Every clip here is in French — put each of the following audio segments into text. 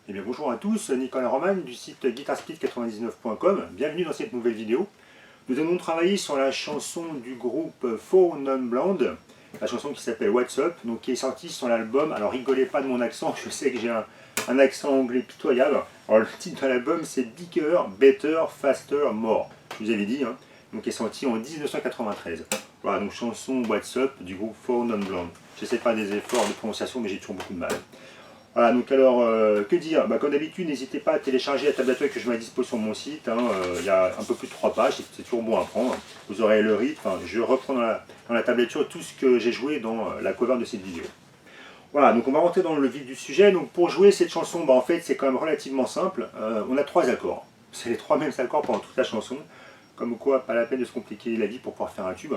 Eh bien bonjour à tous, Nicolas Roman du site guitarsplit99.com. Bienvenue dans cette nouvelle vidéo. Nous allons travailler sur la chanson du groupe Four Non Blonde, la chanson qui s'appelle What's Up, donc qui est sortie sur l'album. Alors rigolez pas de mon accent, je sais que j'ai un accent anglais pitoyable. Alors le titre de l'album c'est Bigger, Better, Faster, More. Je vous avais dit, hein. Donc qui est sorti en 1993. Voilà, donc chanson What's Up du groupe Four Non Blonde. J'essaie de faire des efforts de prononciation mais j'ai toujours beaucoup de mal. Voilà, donc alors, que dire, comme d'habitude, n'hésitez pas à télécharger la table d'accueil que je mets à disposition sur mon site. Il y a un peu plus de 3 pages, c'est toujours bon à prendre. Vous aurez le rythme, je reprends dans la tablature tout ce que j'ai joué dans la cover de cette vidéo. Voilà, donc on va rentrer dans le vif du sujet. Donc pour jouer cette chanson, en fait, c'est quand même relativement simple. On a 3 accords. C'est les 3 mêmes accords pendant toute la chanson. Comme quoi, pas la peine de se compliquer la vie pour pouvoir faire un tube.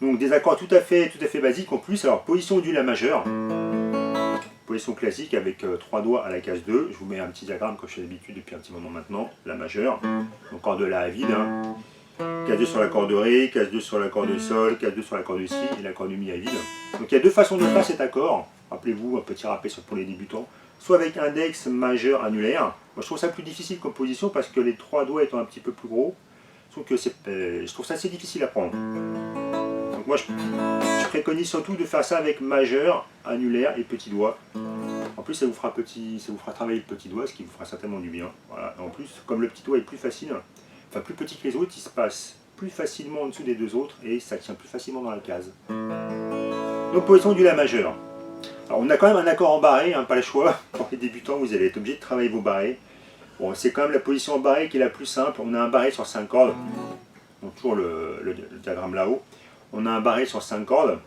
Donc des accords tout à fait basiques en plus. Alors, position du La majeur. Position classique avec 3 doigts à la case 2. Je vous mets un petit diagramme comme je fais d'habitude depuis un petit moment maintenant. La majeure. Donc corde de La à vide. Case 2 sur l'accord de Ré, case 2 sur l'accord de Sol, case 2 sur l'accord de Si et l'accord de Mi à vide. Donc il y a 2 façons de faire cet accord. Rappelez-vous, un petit rappel pour les débutants. Soit avec index majeur annulaire. Moi je trouve ça plus difficile comme position parce que les 3 doigts étant un petit peu plus gros, je trouve ça assez difficile à prendre. Donc moi je préconise surtout de faire ça avec majeur, annulaire et petit doigt. En plus ça vous fera travailler le petit doigt, ce qui vous fera certainement du bien. Voilà. Et en plus, comme le petit doigt est plus facile, enfin plus petit que les autres, il se passe plus facilement en dessous des 2 autres et ça tient plus facilement dans la case. Donc position du La majeur. Alors on a quand même un accord en barré, pas le choix. Pour les débutants, vous allez être obligé de travailler vos barrés. Bon, c'est quand même la position en barré qui est la plus simple. On a un barré sur 5 cordes. Donc toujours le diagramme là-haut. On a un barré sur 5 cordes.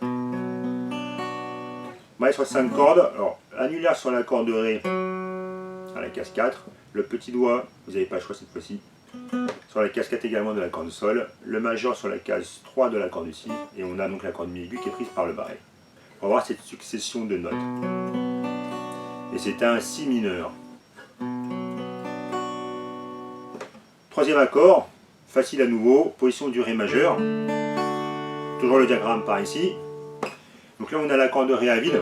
Barré sur 5 cordes. Alors, annulaire sur l'accord de Ré à la case 4. Le petit doigt, vous n'avez pas le choix cette fois-ci. Sur la case 4 également de l'accord de Sol. Le majeur sur la case 3 de l'accord de Si. Et on a donc l'accord de Mi aigu qui est prise par le barré. On va voir cette succession de notes. Et c'est un Si mineur. Troisième accord, facile à nouveau, position du Ré majeur. Toujours le diagramme par ici. Donc là on a l'accord de Ré à vide,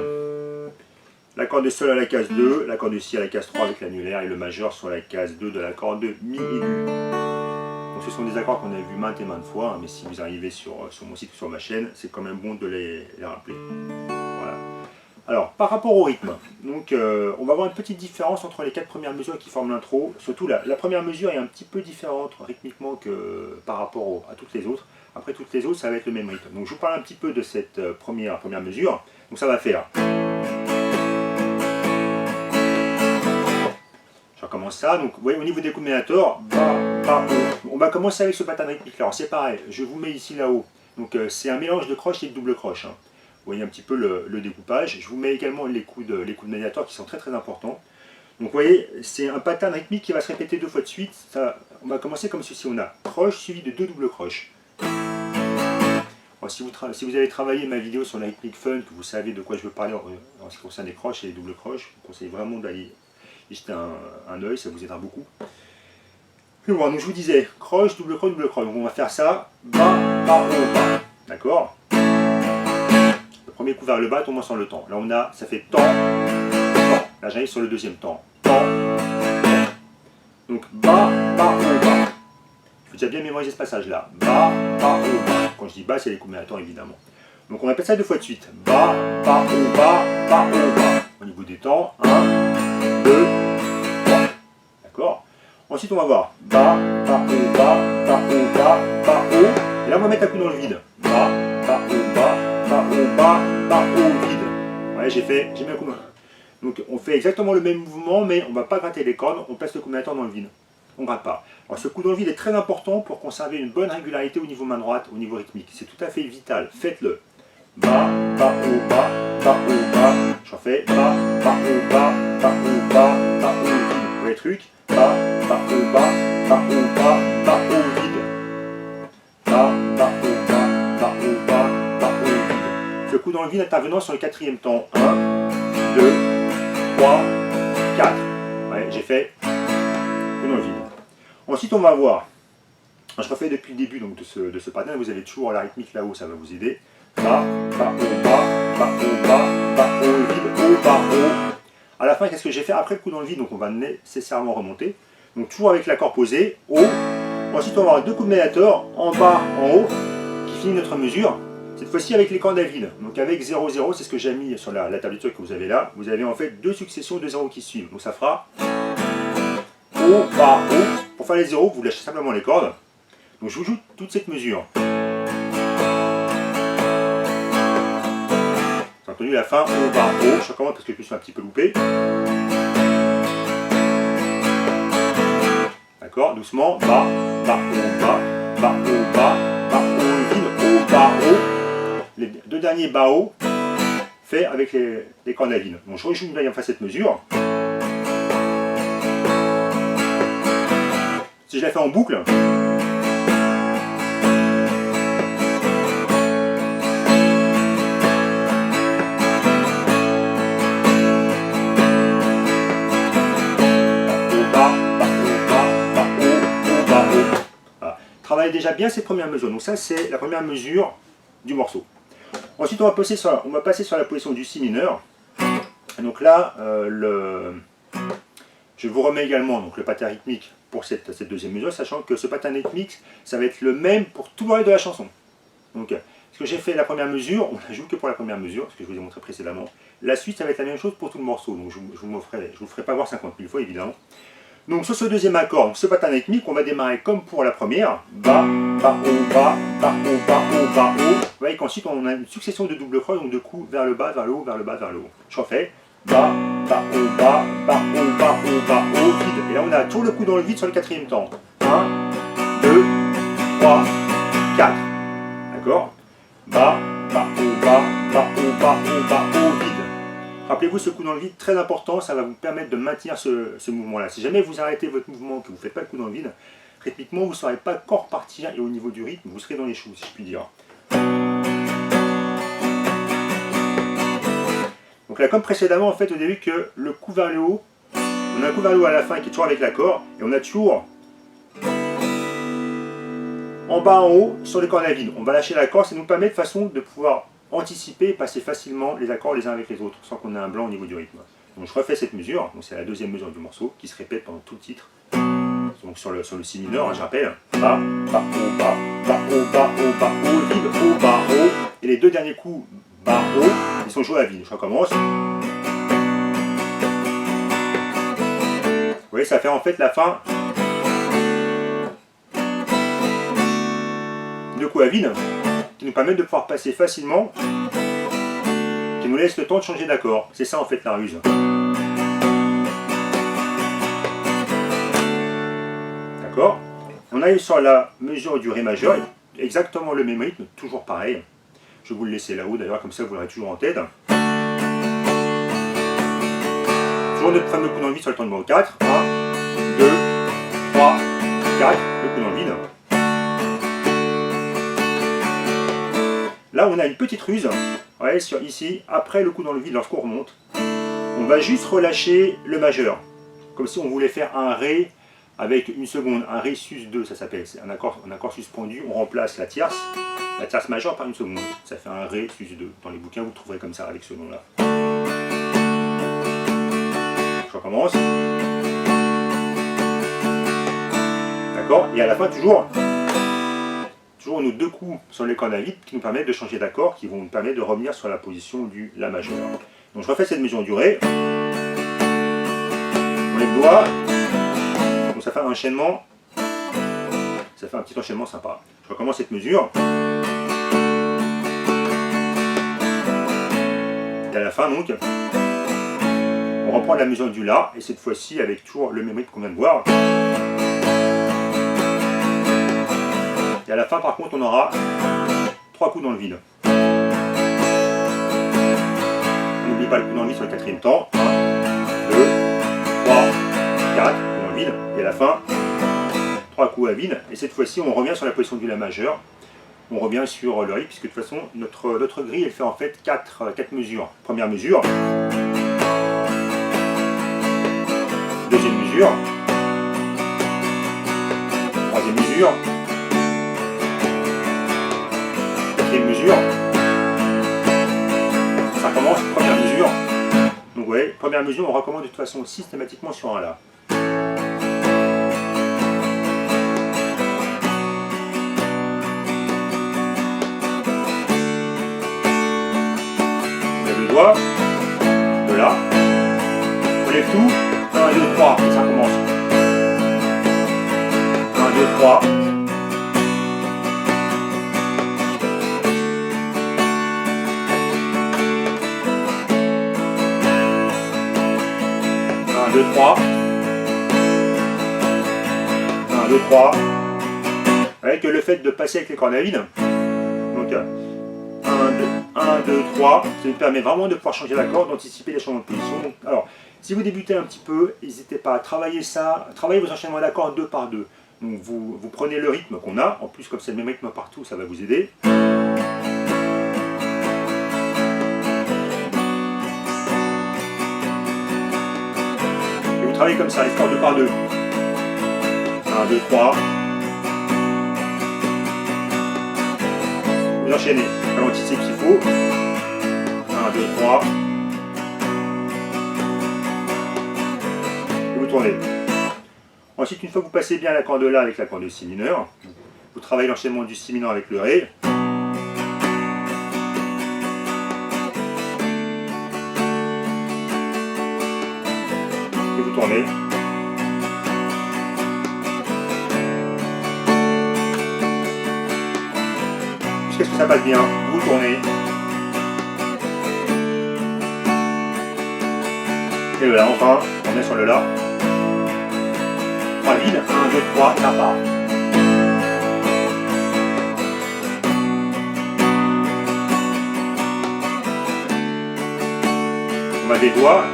l'accord de Sol à la case 2, l'accord de Si à la case 3 avec l'annulaire et le majeur sur la case 2 de l'accord de Mi aigu. Donc ce sont des accords qu'on a vus maintes et maintes fois, mais si vous arrivez sur mon site ou sur ma chaîne, c'est quand même bon de les rappeler. Voilà. Alors par rapport au rythme, donc, on va voir une petite différence entre les 4 premières mesures qui forment l'intro. Surtout la première mesure est un petit peu différente rythmiquement que par rapport à toutes les autres. Après toutes les autres, ça va être le même rythme. Donc je vous parle un petit peu de cette première mesure. Donc ça va faire. Je recommence ça. Donc vous voyez au niveau des combinators, bas, bas, haut. On va commencer avec ce pattern rythmique là. Alors c'est pareil, je vous mets ici là-haut. Donc c'est un mélange de croche et de double croche. Vous voyez un petit peu le découpage. Je vous mets également les coups de médiateurs qui sont très importants. Donc vous voyez, c'est un pattern rythmique qui va se répéter 2 fois de suite. On va commencer comme ceci. On a croche suivi de 2 doubles croches. Alors, si vous avez travaillé ma vidéo sur la rythmique funk, vous savez de quoi je veux parler en ce qui concerne les croches et les doubles croches. Je vous conseille vraiment d'aller y jeter un œil, ça vous aidera beaucoup. Puis bon, donc je vous disais, croche, double croche, double croche. Donc on va faire ça, bas, bas, haut, bas. D'accord? Le premier coup vers le bas, tombant sur le temps. Là ça fait temps, temps. Là j'arrive sur le deuxième temps. Temps, temps. Donc bas, bas, haut, bas. Il faut déjà bien mémoriser ce passage-là. Bas, bas, haut, bas. Quand je dis bas, c'est les combinateurs évidemment. Donc on répète ça 2 fois de suite. Bas, bas, haut, bas, bas, haut, bas. Au niveau des temps, 1, 2, 3. D'accord? Ensuite on va voir. Bas, bas, haut, bas, bas, haut, bas, bas, haut. Et là on va mettre un coup dans le vide. Bas, bas, haut, bas, bas, haut, bas, bas, haut, vide. Ouais, j'ai mis un coup. Donc on fait exactement le même mouvement, mais on ne va pas gratter les cordes, on place le combinateur dans le vide. On ne gratte pas. Alors ce coup dans le vide est très important pour conserver une bonne régularité au niveau main droite, au niveau rythmique. C'est tout à fait vital. Faites-le. Bas, bas, haut, bas, bas, haut, bas. J'en fais bas, bas, haut, bas, bas, haut, bas, bas, haut, vide. Vous voyez le truc? Bas, bas, haut, bas, bas, haut, bas, bas, haut, vide. Bas, bas, haut, bas, bas, haut, bas, bas, haut, vide. Ce coup dans le vide intervenant sur le 4e temps. 1, 2, 3, 4. Ouais, j'ai fait coup dans le vide. Ensuite, on va voir. Je refais depuis le début donc, de ce pattern. Vous avez toujours la rythmique là-haut, ça va vous aider. Bas, bas, haut, bas, bas, haut, bas, bas, haut, vide, haut, bas, haut. À la fin, qu'est-ce que j'ai fait après le coup dans le vide? Donc on va nécessairement remonter. Donc toujours avec l'accord posé, haut. Ensuite on va avoir deux coups de médiator, en bas, en haut, qui finit notre mesure. Cette fois-ci avec les cordes à vide. Donc avec 0-0, c'est ce que j'ai mis sur la tablature que vous avez là. Vous avez en fait deux successions de 0 qui suivent. Donc ça fera haut, bas, haut. Pour faire les 0, vous lâchez simplement les cordes. Donc je vous joue toute cette mesure. J'ai entendu la fin, haut, bas, haut. Je recommence parce que je me suis un petit peu loupé. D'accord, doucement, bas, bas, haut, bas, bas, haut, bas, bas, haut, vide, haut, bas, haut. Les deux derniers bas, haut, fait avec les cordes à vide. Donc je rejoue une deuxième fois cette mesure. Si je la fais en boucle, travaille déjà bien cette première mesure. Donc ça c'est la première mesure du morceau. Ensuite on va passer sur la position du si mineur. Et donc là je vous remets également donc, le pattern rythmique pour cette deuxième mesure, sachant que ce pattern rythmique ça va être le même pour tout le reste de la chanson. Donc ce que j'ai fait la première mesure, on la joue que pour la première mesure, ce que je vous ai montré précédemment. La suite ça va être la même chose pour tout le morceau, donc je vous ferai pas voir 50 000 fois évidemment. Donc sur ce deuxième accord, donc ce pattern rythmique, on va démarrer comme pour la première. Bas, bas, haut, bas, bas, haut, bas, haut, bas, haut. Vous voyez qu'ensuite on a une succession de double creux, donc de coups vers le bas, vers le haut, vers le bas, vers le haut. Je refais. Bas, bas, haut, bas, bas, haut, bas, haut, bas, haut, vide. Et là on a toujours le coup dans le vide sur le quatrième temps. 1, 2, 3, 4. D'accord? Bas, bas, haut, bas, bas, haut, bas, haut, bas, haut, vide. Rappelez-vous ce coup dans le vide, très important, ça va vous permettre de maintenir ce mouvement-là. Si jamais vous arrêtez votre mouvement, que vous ne faites pas le coup dans le vide, rythmiquement, vous ne saurez pas encore partir et au niveau du rythme, vous serez dans les choux, si je puis dire. Donc là, comme précédemment, en fait, au début, que le coup vers le haut, on a un coup vers le haut à la fin qui est toujours avec l'accord, et on a toujours en bas, en haut, sur les cordes à vide. On va lâcher l'accord, ça nous permet de façon de pouvoir anticiper et passer facilement les accords les uns avec les autres, sans qu'on ait un blanc au niveau du rythme. Donc je refais cette mesure, donc c'est la deuxième mesure du morceau, qui se répète pendant tout le titre. Donc sur le si mineur, hein, je rappelle, bas, bas, haut, bas, bas, haut, bas, haut, bas, haut, vide, haut, bas, haut. Et les deux derniers coups, bas, haut, ils sont joués à vide. Je recommence. Vous voyez, ça fait en fait la fin. Deux coups à vide, qui nous permettent de pouvoir passer facilement, qui nous laisse le temps de changer d'accord. C'est ça en fait la ruse. D'accord? On arrive sur la mesure du Ré majeur, exactement le même rythme, toujours pareil. Je vais vous le laisser là-haut d'ailleurs, comme ça vous l'aurez toujours en tête. Toujours notre fameux coup dans le vide sur le temps numéro 4. 1, 2, 3, 4, le coup dans le vide. Là, on a une petite ruse, ouais, ici, après le coup dans le vide, lorsqu'on remonte, on va juste relâcher le majeur, comme si on voulait faire un Ré avec une seconde, un Ré sus 2, ça s'appelle, c'est un accord suspendu, on remplace la tierce majeure par une seconde, ça fait un Ré sus 2, dans les bouquins vous le trouverez comme ça, avec ce nom-là. Je recommence. D'accord, et à la fin, toujours nos deux coups sur les cordes à vide qui nous permettent de changer d'accord, qui vont nous permettre de revenir sur la position du La majeur. Donc je refais cette mesure du Ré. On les doigts. Donc ça fait un enchaînement. Ça fait un petit enchaînement sympa. Je recommence cette mesure. Et à la fin donc, on reprend la mesure du La, et cette fois-ci avec toujours le même rythme qu'on vient de voir. Et à la fin, par contre, on aura 3 coups dans le vide. N'oublie pas le coup dans le vide sur le quatrième temps. 1, 2, 3, 4, coups dans le vide. Et à la fin, 3 coups à vide. Et cette fois-ci, on revient sur la position du La majeur. On revient sur le rythme, puisque de toute façon, notre grille, elle fait en fait 4 mesures. Première mesure. Deuxième mesure. Troisième mesure. Quatrième mesure, ça commence, première mesure, donc ouais, première mesure, on recommence de toute façon systématiquement sur un La. On lève le doigt, de La. On lève tout, 1, 2, 3, et ça commence. 1, 2, 3. 1, 2, 3. 1, 2, 3. Avec le fait de passer avec les cornavines. Donc 1, 2, 3. Ça nous permet vraiment de pouvoir changer l'accord, d'anticiper les changements de position. Donc, alors, si vous débutez un petit peu, n'hésitez pas à travailler ça, travailler vos enchaînements d'accords 2 par 2. Donc vous prenez le rythme qu'on a, en plus comme c'est le même rythme partout, ça va vous aider. Travaillez comme ça, les scores 2 par 2. 1, 2, 3. Vous enchaînez, ralentissez s'il faut. 1, 2, 3. Et vous tournez. Ensuite, une fois que vous passez bien l'accord de La avec l'accord de Si mineur, vous travaillez l'enchaînement du Si mineur avec le Ré. Vous tournez. Jusqu'à ce que ça passe bien, vous tournez. Et voilà, enfin, on est sur le La. 3 vides, 1, 2, 3, La part. On va des doigts.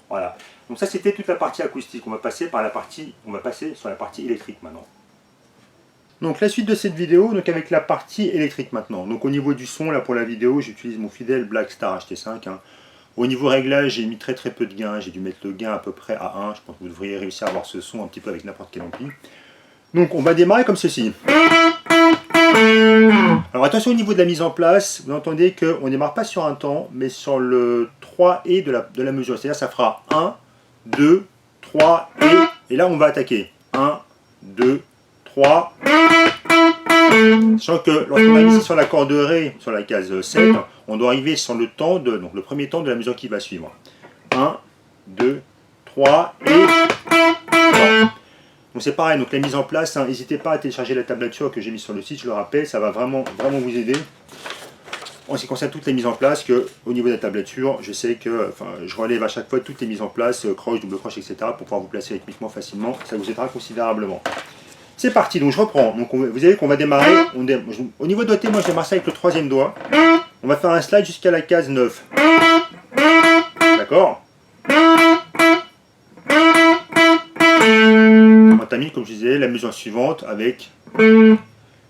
Voilà. Donc ça c'était toute la partie acoustique. On va passer sur la partie électrique maintenant. Donc la suite de cette vidéo, donc avec la partie électrique maintenant. Donc au niveau du son, là pour la vidéo, j'utilise mon fidèle Blackstar HT5. Hein. Au niveau réglage, j'ai mis très peu de gain. J'ai dû mettre le gain à peu près à 1. Je pense que vous devriez réussir à avoir ce son un petit peu avec n'importe quel ampli. Donc on va démarrer comme ceci. Alors attention au niveau de la mise en place, vous entendez qu'on ne démarre pas sur un temps, mais sur le 3 et de la mesure. C'est-à-dire ça fera 1, 2, 3 et là on va attaquer. 1, 2, 3. Sachant que lorsqu'on arrive ici sur l'accord de Ré, sur la case 7, on doit arriver sur le temps donc le premier temps de la mesure qui va suivre. 1, 2, 3 et 3. Donc c'est pareil, donc la mise en place, hein, n'hésitez pas à télécharger la tablature que j'ai mise sur le site, je le rappelle, ça va vraiment vous aider. En ce qui concerne toutes les mises en place, au niveau de la tablature, je sais que je relève à chaque fois toutes les mises en place, croche, double croche, etc. pour pouvoir vous placer rythmiquement facilement, ça vous aidera considérablement. C'est parti, donc je reprends. Donc vous savez qu'on va démarrer, au niveau doigté, moi je démarre ça avec le 3e doigt. On va faire un slide jusqu'à la case 9. D'accord ? On termine, comme je disais, la mesure suivante avec,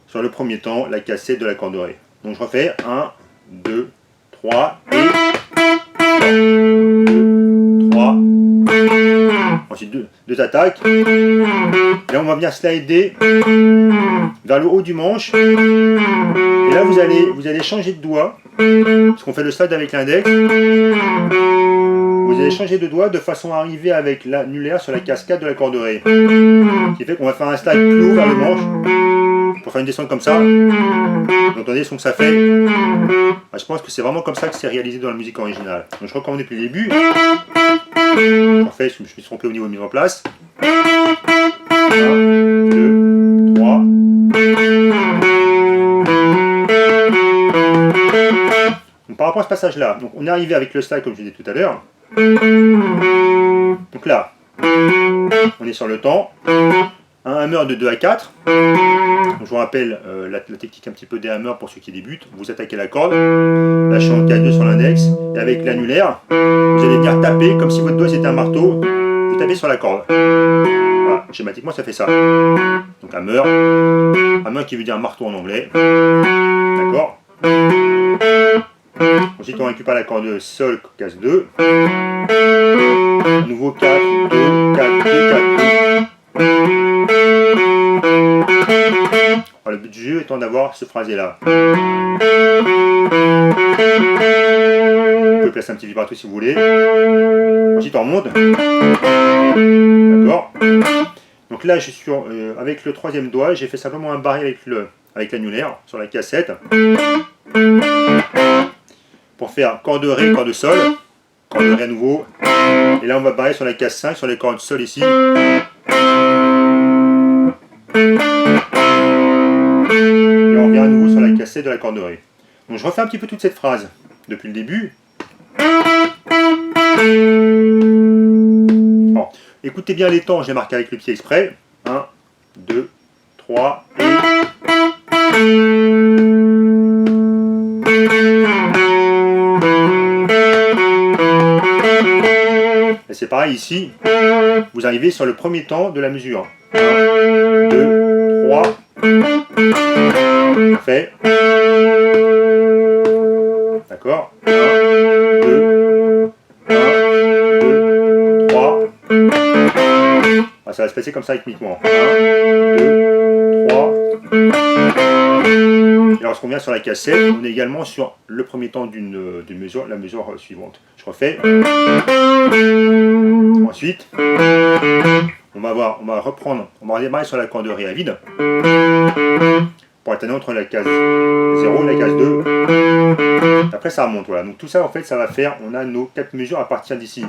sur le premier temps, la case 7 de l'accord de Ré. Donc je refais 1, 2, 3 et 2, 3. Ensuite deux attaques. Et là on va venir slider vers le haut du manche. Et là vous allez changer de doigt. Parce qu'on fait le slide avec l'index. Vous allez changer de doigt de façon à arriver avec l'annulaire sur la case 4 de l'accord de Ré. Ce qui fait qu'on va faire un slide plus haut vers le manche. Pour faire une descente comme ça. Vous entendez le son que ça fait. Je pense que c'est vraiment comme ça que c'est réalisé dans la musique originale. Donc je recommence depuis le début. En fait, je me suis trompé au niveau de mise en place. 1, 2, 3. Donc, par rapport à ce passage-là, on est arrivé avec le slide comme je disais tout à l'heure. Donc là, on est sur le temps. Un hammer de 2 à 4. Donc, je vous rappelle la technique un petit peu des hammers pour ceux qui débutent. Vous attaquez la corde, lâchez en case 2 sur l'index, et avec l'annulaire, vous allez venir taper comme si votre doigt c'était un marteau. Vous tapez sur la corde. Voilà, schématiquement ça fait ça. Donc hammer qui veut dire marteau en anglais. D'accord. Ensuite on récupère la corde sol, case 2. À nouveau 4, 2, 4, 2, 4, 2. Alors, le but du jeu étant d'avoir ce phrasé là. placer un petit vibrato si vous voulez. Ensuite on remonte. D'accord. Donc là je suis sur, avec le troisième doigt, j'ai fait simplement un barré avec l'annulaire sur la cassette. Pour faire corde Ré, corde Sol. Corde Ré à nouveau. Et là on va barrer sur la case 5, sur les cordes Sol ici. Et on revient à nouveau sur la case 7 de la corde Ré. Donc je refais un petit peu toute cette phrase depuis le début. Alors, écoutez bien les temps, je les marque avec le pied exprès. 1, 2, 3 et... Et c'est pareil ici, vous arrivez sur le premier temps de la mesure. 1, 2, 3, fait. D'accord. 1, 2, 3. Ah, ça va se passer comme ça rythmiquement. 1, 2, 3. Et lorsqu'on vient sur la cassette, on est également sur le premier temps d'une mesure, la mesure suivante. Je refais. Ensuite, on va reprendre, on va redémarrer sur la corde Ré à vide pour alterner entre la case 0 et la case 2. Après ça remonte, voilà. Donc tout ça en fait ça va faire, on a nos 4 mesures à partir d'ici.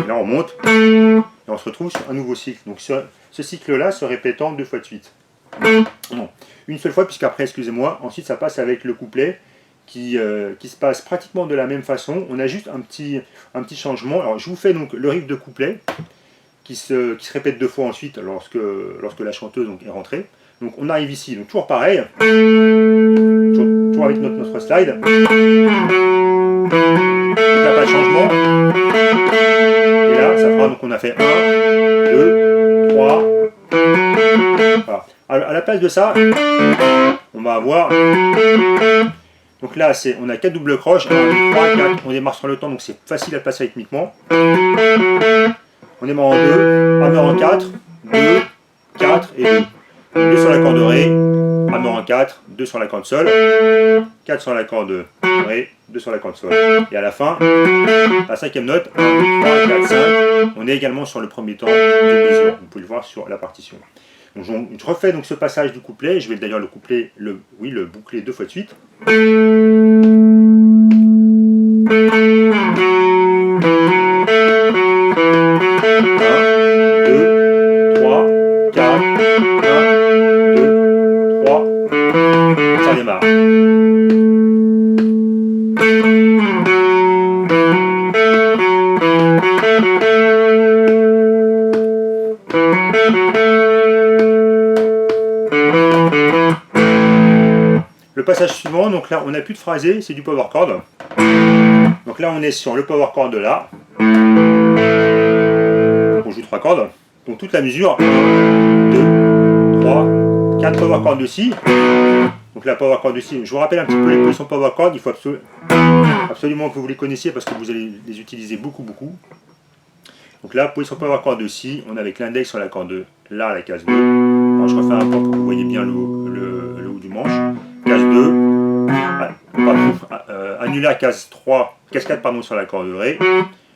Là on monte et on se retrouve sur un nouveau cycle. Donc ce cycle-là se répétant 2 fois de suite. Non, une seule fois, puisqu'après, excusez-moi, ensuite ça passe avec le couplet qui se passe pratiquement de la même façon. On a juste un petit changement. Alors je vous fais donc le riff de couplet qui se répète 2 fois ensuite lorsque la chanteuse donc, est rentrée. Donc on arrive ici, donc toujours pareil, toujours avec notre slide. Donc là, pas de changement. Et là, ça fera, donc on a fait 1, 2, 3. Voilà. À la place de ça, on va avoir... Donc là, on a 4 doubles croches, 1, 2, 3, 4. On démarre sur le temps, donc c'est facile à passer rythmiquement. On démarre en 2, hammer en 4, 2, 4 et 2. 2 sur la corde Ré, hammer en 4, 2 sur la corde Sol, 4 sur la corde Ré, 2 sur la corde Sol. Et à la fin, la cinquième note, 1, 2, 3, 4, 5, on est également sur le premier temps de mesure. Vous pouvez le voir sur la partition. Donc, je refais donc ce passage du couplet, je vais d'ailleurs le boucler 2 fois de suite. 4, 1, 2, 3, ça démarre. Le passage suivant, donc là on n'a plus de phrasé, c'est du power chord. Donc là on est sur le power chord de là. On joue 3 cordes. Donc toute la mesure, 1, 2, 3, 4 power chords de Si. Donc la power chord de Si, je vous rappelle un petit peu les positions power chord, il faut absolument que vous les connaissiez parce que vous allez les utiliser beaucoup. Donc là, position power chord de Si, on est avec l'index sur la corde de La, la case 2. Alors je refais un point pour que vous voyez bien le haut du manche. Case 2, annulaire case 3, case 4 pardon, sur la corde de Ré.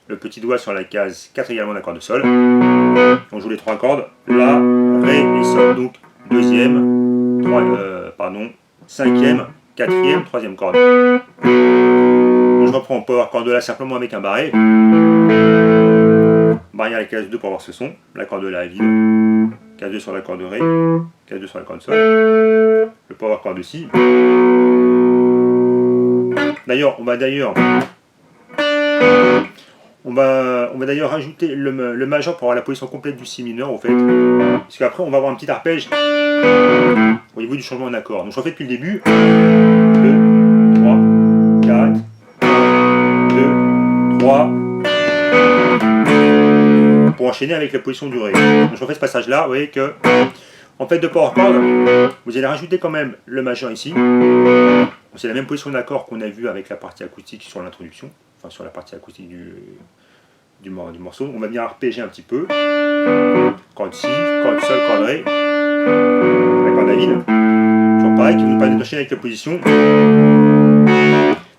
Le petit doigt sur la case 4 également d'accord de Sol. On joue les 3 cordes, La, Ré et Sol, donc deuxième, cinquième, quatrième, troisième corde. Donc je reprends power chord de La simplement avec un barré. Barré à la case 2 pour avoir ce son, la corde de La est vide, case 2 sur la corde de Ré, case 2 sur la corde de Sol, le power chord de Si. D'ailleurs, on va rajouter le majeur pour avoir la position complète du Si mineur, au fait. Parce qu'après, on va avoir un petit arpège au niveau du changement d'accord. Donc, je refais depuis le début. 2, 3, 4, 1, 2, 3. Pour enchaîner avec la position du Ré. Donc, je refais ce passage-là. Vous voyez que, en fait, de power chord, vous allez rajouter quand même le majeur ici. C'est la même position d'accord qu'on a vu avec la partie acoustique sur l'introduction. Enfin, sur la partie acoustique du morceau. On va venir arpéger un petit peu. Corde si, corde sol, corde ré. La corde à vide. Toujours pareil, qui nous permet d'enchaîner avec la position.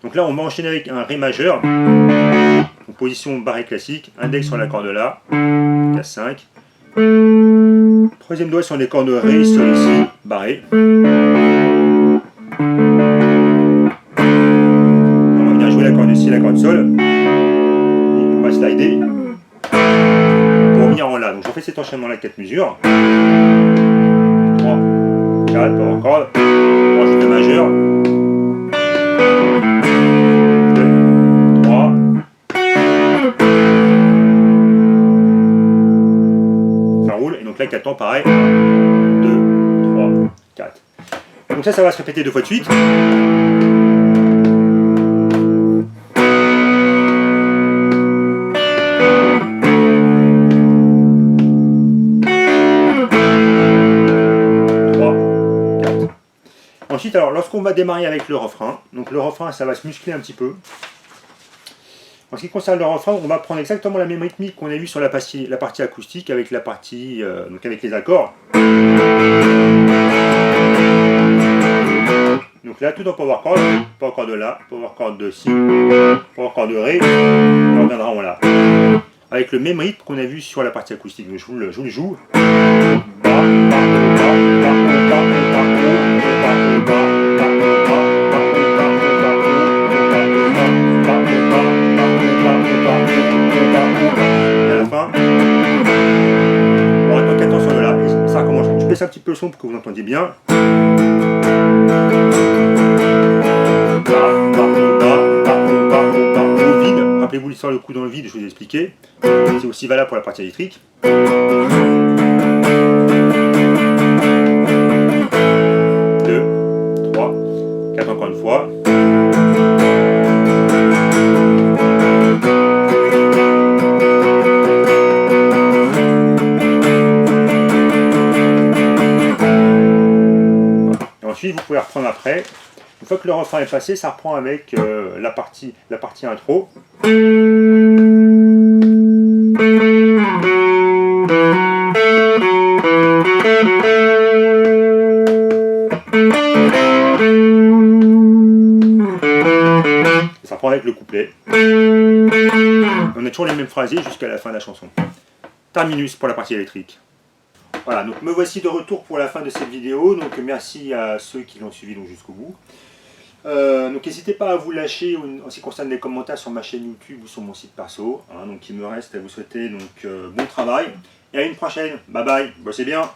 Donc là, on va enchaîner avec un ré majeur. Donc, position barré classique. Index sur la corde là. K5. Troisième doigt sur les cordes ré, sol ici, barré. On va venir jouer la corde ici, la corde sol. Et on va slider pour venir en la. Donc je refais cet enchaînement là, 4 mesures. 3, 4, power chord. On rajoute le majeur. 2, 3. Ça roule. Et donc là, 4 temps, pareil. 1, 2, 3, 4. Donc ça va se répéter 2 fois de suite. Ensuite, alors, lorsqu'on va démarrer avec le refrain, donc le refrain, ça va se muscler un petit peu. En ce qui concerne le refrain, on va prendre exactement la même rythmique qu'on a vu sur la partie acoustique avec la partie, donc avec les accords. Donc là, tout en power chord de la, power chord de si, power chord de ré, et on reviendra en la. Avec le même rythme qu'on a vu sur la partie acoustique. Donc je vous le joue. Un petit peu le son pour que vous entendiez bien. Au vide, rappelez-vous l'histoire le coup dans le vide, je vous ai expliqué. C'est aussi valable pour la partie électrique. 2, 3, 4 encore une fois. Ensuite, vous pouvez reprendre après. Une fois que le refrain est passé, ça reprend avec la partie intro. Ça reprend avec le couplet. On a toujours les mêmes phrasés jusqu'à la fin de la chanson. Terminus pour la partie électrique. Voilà, donc me voici de retour pour la fin de cette vidéo, donc merci à ceux qui l'ont suivi jusqu'au bout. Donc n'hésitez pas à vous lâcher en ce qui concerne les commentaires sur ma chaîne YouTube ou sur mon site perso. Hein, donc il me reste à vous souhaiter bon travail et à une prochaine. Bye bye, bossez bien.